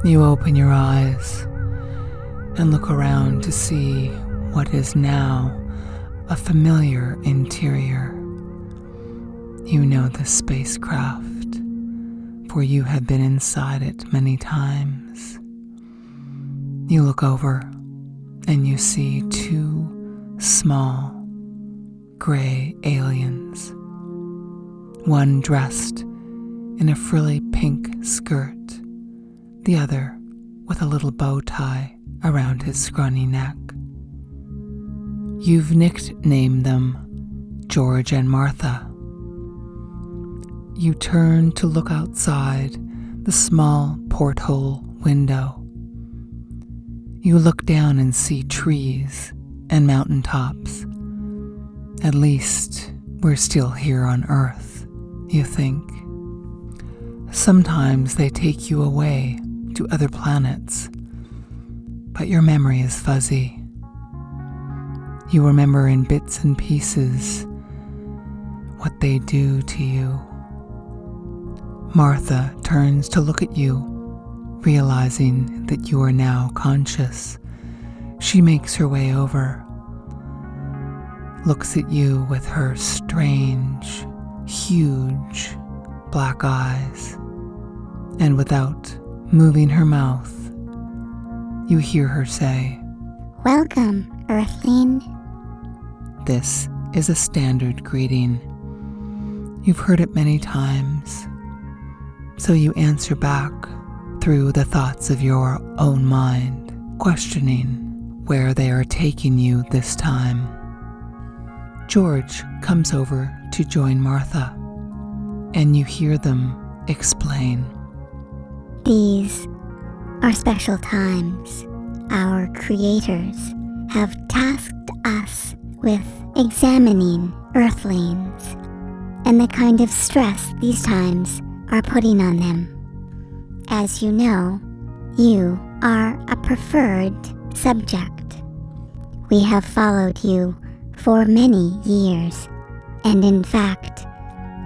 You open your eyes and look around to see what is now a familiar interior. You know the spacecraft, for you have been inside it many times. You look over and you see two small gray aliens, one dressed in a frilly pink skirt, the other with a little bow tie around his scrawny neck. You've nicknamed them George and Martha. You turn to look outside the small porthole window. You look down and see trees and mountaintops. At least we're still here on Earth, you think. Sometimes they take you away to other planets, but your memory is fuzzy. You remember in bits and pieces what they do to you. Martha turns to look at you, realizing that you are now conscious. She makes her way over, looks at you with her strange, huge black eyes, and without moving her mouth, you hear her say, "Welcome, Earthling." This is a standard greeting. You've heard it many times, so you answer back through the thoughts of your own mind, questioning where they are taking you this time. George comes over to join Martha, and you hear them explain. These are special times. Our creators have tasked us with examining Earthlings and the kind of stress these times are putting on them. As you know, you are a preferred subject. We have followed you for many years, and in fact,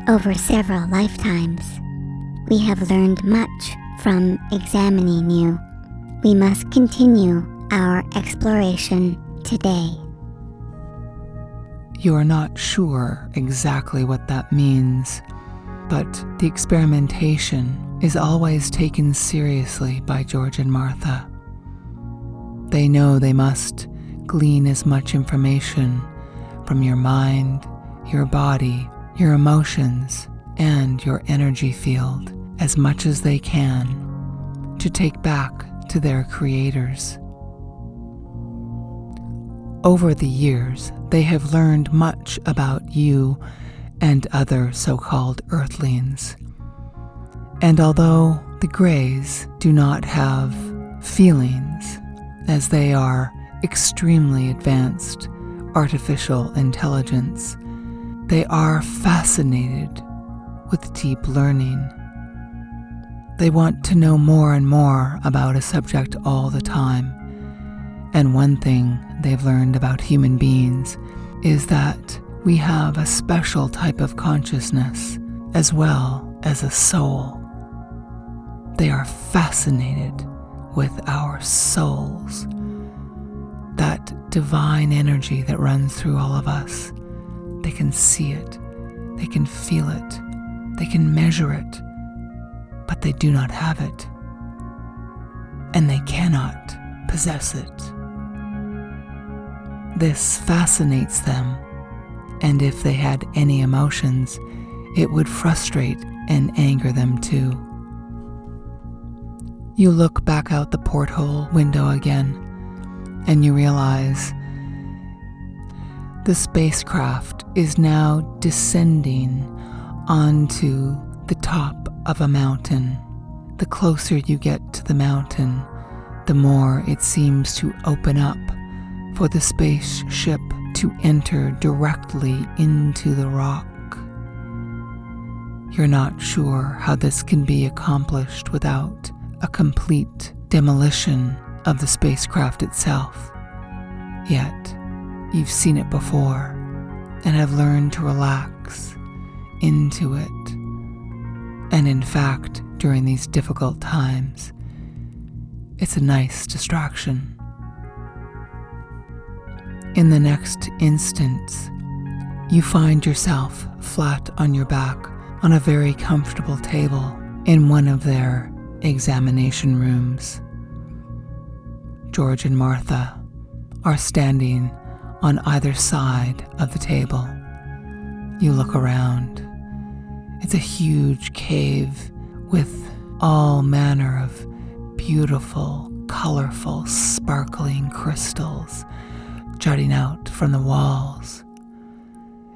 over several lifetimes. We have learned much from examining you. We must continue our exploration today. You are not sure exactly what that means, but the experimentation is always taken seriously by George and Martha. They know they must glean as much information from your mind, your body, your emotions, and your energy field as much as they can to take back to their creators. Over the years, they have learned much about you and other so-called Earthlings. And although the Greys do not have feelings, as they are extremely advanced artificial intelligence, they are fascinated with deep learning. They want to know more and more about a subject all the time. And one thing they've learned about human beings is that we have a special type of consciousness as well as a soul. They are fascinated with our souls, that divine energy that runs through all of us. They can see it, they can feel it, they can measure it, but they do not have it, and they cannot possess it. This fascinates them, and if they had any emotions, it would frustrate and anger them too. You look back out the porthole window again, and you realize the spacecraft is now descending onto the top of a mountain. The closer you get to the mountain, the more it seems to open up for the spaceship to enter directly into the rock. You're not sure how this can be accomplished without a complete demolition of the spacecraft itself. Yet, you've seen it before and have learned to relax into it. And in fact, during these difficult times, It's a nice distraction. In the next instant, you find yourself flat on your back on a very comfortable table in one of their examination rooms. George and Martha are standing on either side of the table. You look around. It's a huge cave with all manner of beautiful, colorful, sparkling crystals jutting out from the walls.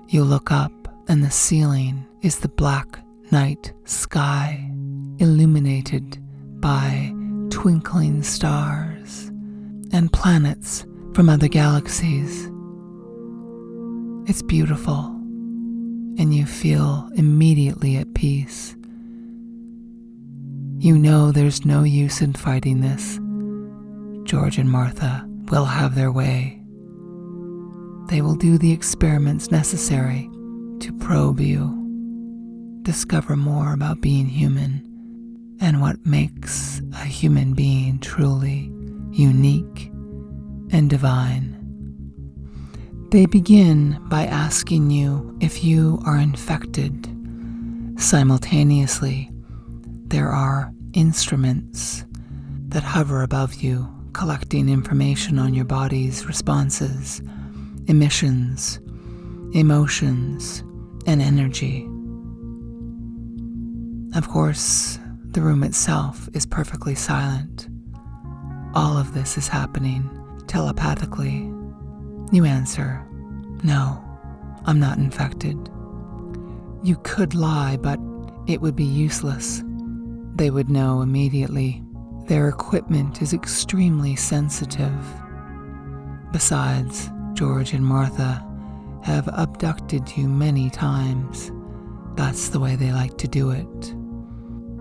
You look up, and the ceiling is the black night sky, illuminated by twinkling stars and planets from other galaxies. It's beautiful, and you feel immediately at peace. You know there's no use in fighting this. George and Martha will have their way. They will do the experiments necessary to probe you, discover more about being human and what makes a human being truly unique and divine. They begin by asking you if you are infected. Simultaneously, there are instruments that hover above you, collecting information on your body's responses, emissions, emotions, and energy. Of course, the room itself is perfectly silent. All of this is happening telepathically. You answer, "No, I'm not infected." You could lie, but it would be useless. They would know immediately. Their equipment is extremely sensitive. Besides, George and Martha have abducted you many times. That's the way they like to do it.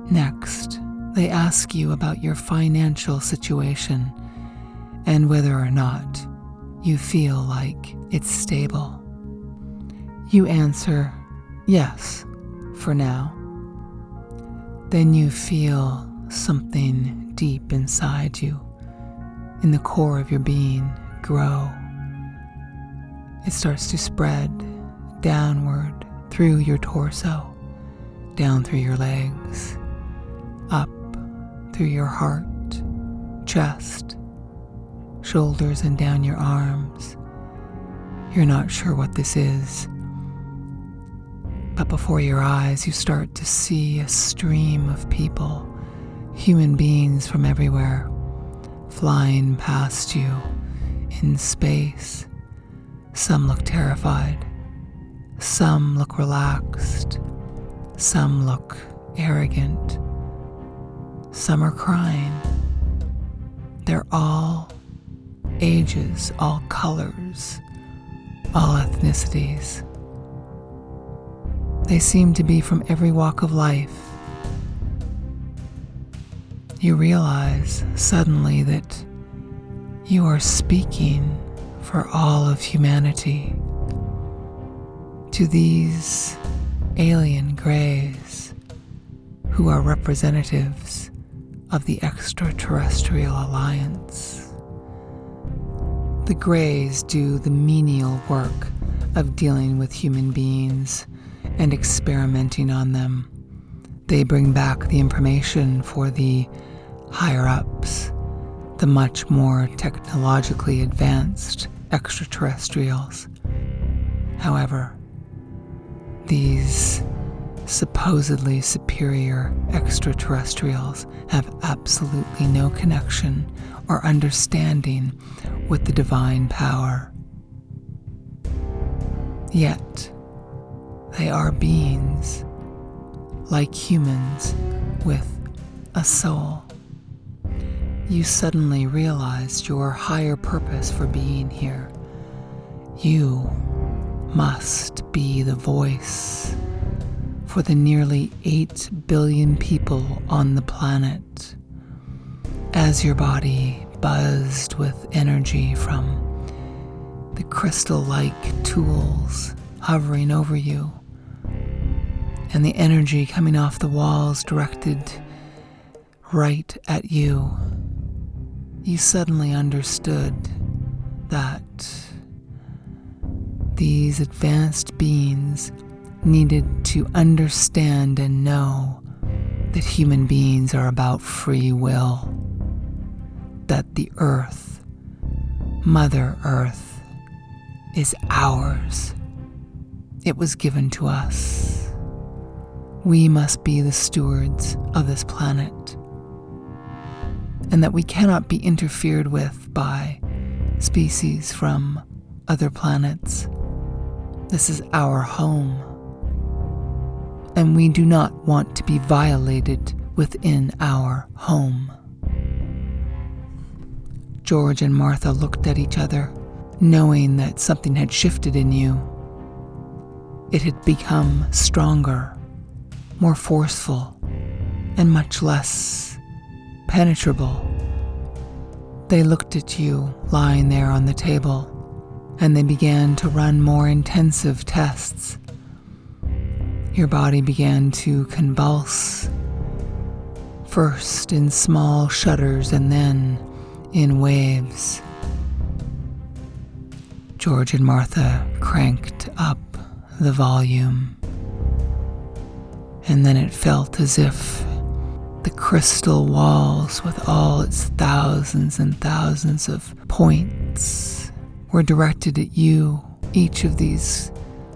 Next, they ask you about your financial situation and whether or not you feel like it's stable. You answer, "Yes, for now." Then you feel something deep inside you, in the core of your being, grow. It starts to spread downward through your torso, down through your legs, up through your heart, chest, shoulders, and down your arms. You're not sure what this is, but before your eyes you start to see a stream of people, human beings from everywhere, flying past you in space. Some look terrified, some look relaxed, some look arrogant, some are crying. They're all ages, all colors, all ethnicities. They seem to be from every walk of life. You realize suddenly that you are speaking for all of humanity. To these alien greys who are representatives of the extraterrestrial alliance. The greys do the menial work of dealing with human beings and experimenting on them. They bring back the information for the higher-ups, the much more technologically advanced extraterrestrials. However, these supposedly superior extraterrestrials have absolutely no connection or understanding with the divine power. Yet, they are beings, like humans, with a soul. You suddenly realized your higher purpose for being here. You must be the voice for the nearly 8 billion people on the planet. As your body buzzed with energy from the crystal-like tools hovering over you, and the energy coming off the walls directed right at you, you suddenly understood that these advanced beings needed to understand and know that human beings are about free will, that the earth, Mother Earth, is ours. It was given to us. We must be the stewards of this planet, and that we cannot be interfered with by species from other planets. This is our home, and we do not want to be violated within our home. George and Martha looked at each other, knowing that something had shifted in you. It had become stronger, more forceful, and much less penetrable. They looked at you lying there on the table, and they began to run more intensive tests. Your body began to convulse, first in small shudders and then in waves. George and Martha cranked up the volume, and then it felt as if the crystal walls with all its thousands and thousands of points were directed at you. Each of these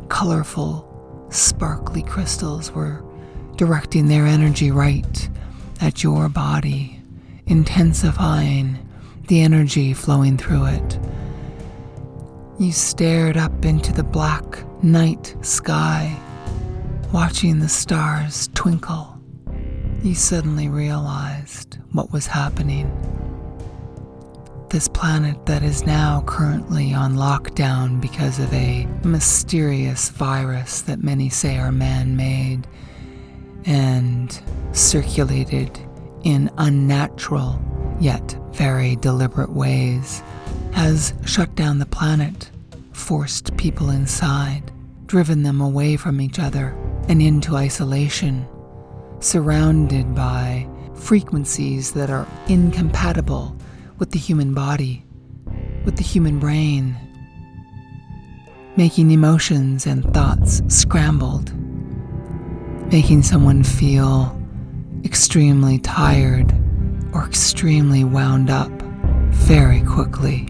colorful, sparkly crystals were directing their energy right at your body, intensifying the energy flowing through it. You stared up into the black night sky, watching the stars twinkle. You suddenly realized what was happening. This planet that is now currently on lockdown because of a mysterious virus that many say are man-made and circulated in unnatural yet very deliberate ways, has shut down the planet, forced people inside, driven them away from each other and into isolation, surrounded by frequencies that are incompatible with the human body, with the human brain, making emotions and thoughts scrambled, making someone feel extremely tired or extremely wound up very quickly.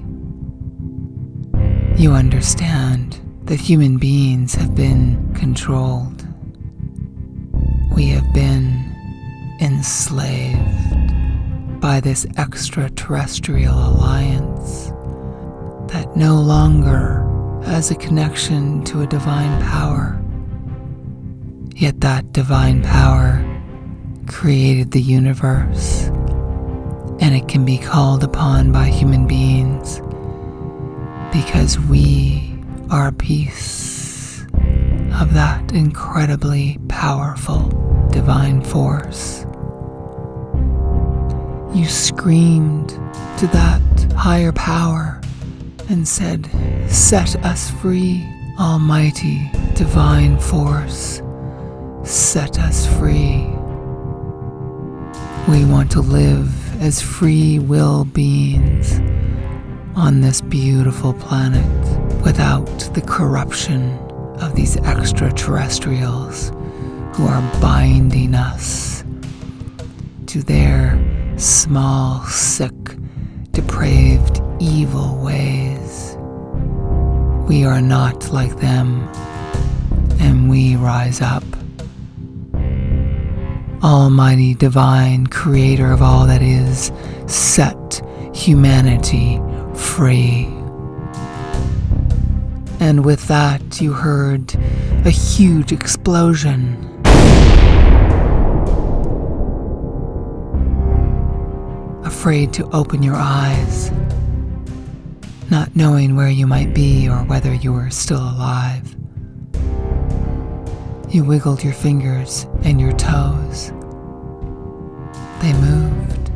You understand that human beings have been controlled. We have been enslaved by this extraterrestrial alliance that no longer has a connection to a divine power. Yet that divine power created the universe, and it can be called upon by human beings because we are a piece of that incredibly powerful divine force. You screamed to that higher power and said, "Set us free, almighty divine force. Set us free. We want to live as free will beings on this beautiful planet without the corruption of these extraterrestrials who are binding us to their small, sick, depraved, evil ways. We are not like them, and we rise up. Almighty divine creator of all that is, set humanity free." And with that, you heard a huge explosion. Afraid to open your eyes, not knowing where you might be or whether you were still alive. You wiggled your fingers and your toes. They moved.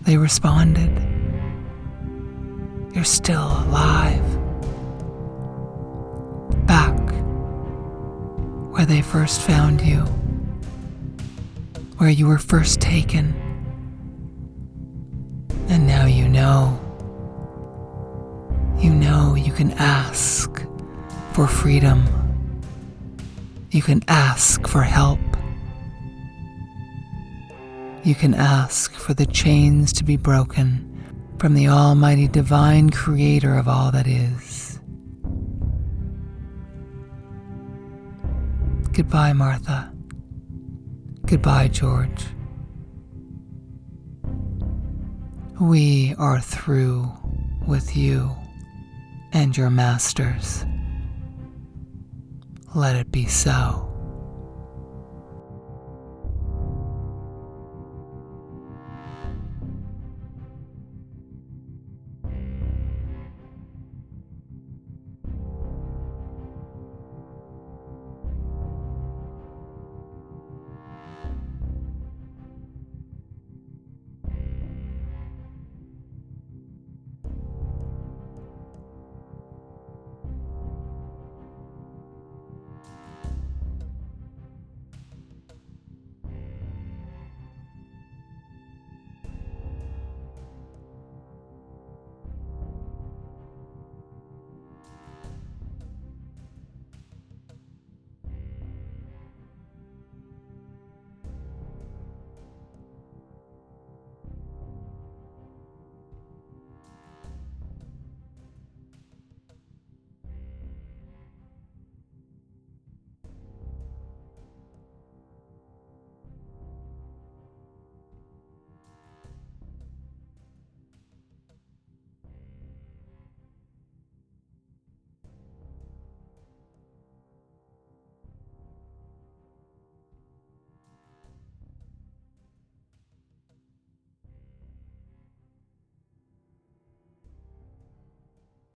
They responded. You're still alive. Back where they first found you, where you were first taken. know you can ask for freedom. You can ask for help. You can ask for the chains to be broken from the Almighty Divine Creator of all that is. Goodbye, Martha. Goodbye, George. We are through with you and your masters. Let it be so.